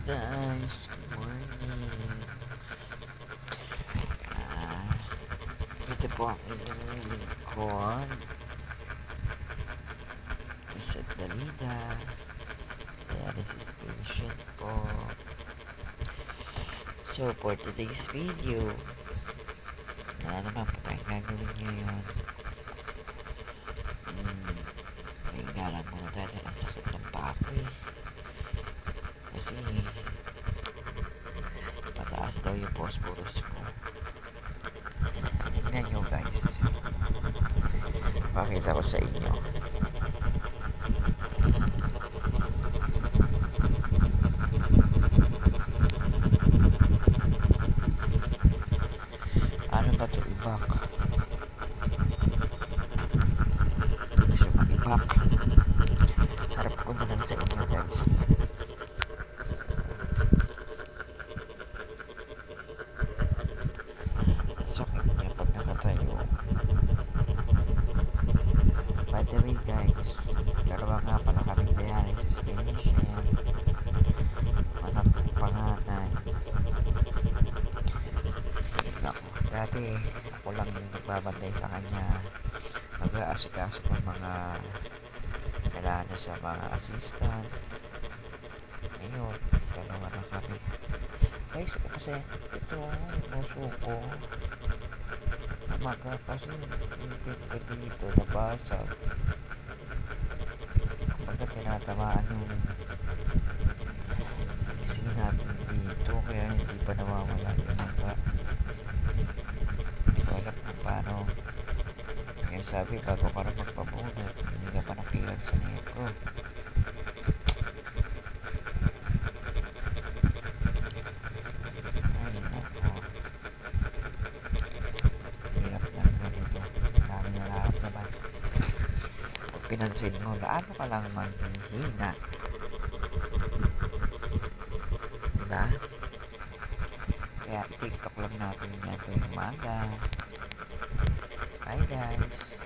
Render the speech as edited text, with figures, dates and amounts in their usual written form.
Guys, good morning. Ah, ito po ang inyong lingkod. Isat Dalida. Dialysis patient po. So, for today's video, na naman po tayong gagawin ngayon. Ay, galang muna tayo dahil ang sakit ng pako eh. Kasi, pataas daw yung phosphorus ko. Tingnan nyo guys. Pakita ko sa inyo. Ano ba ito? Ibak. Hindi ko siya mag-ibak. Harap ko na lang sa inyo guys. Sakit niya pag nakatayo. By the way guys, dalawa nga pala kaming dialysis patient. Anak kong panganay. Naku, dati ako lang yung nagbabantay sa kanya. Nag-aasikaso ng mga kailangan na sa mga assistants. Ayun, dalawa na kami. Guys, kasi ito yung puso ko. Umaga kasi ipit ko dito, nabasag. Kapag tinatamaan yung sinapin dito, kaya hindi pa nawawala yung mga. Hindi ko alam kung paano. Kaya sabi, bago ka na magpabunot, hindi ka pa nakilag sa negro. Ay, nako. Hirap lang ganito. Dami na lahat naman. Pag pinansin mo, gaano ka lang maghihina. Diba? Kaya tiktok lang natin yan tuwing umaga. Bye guys.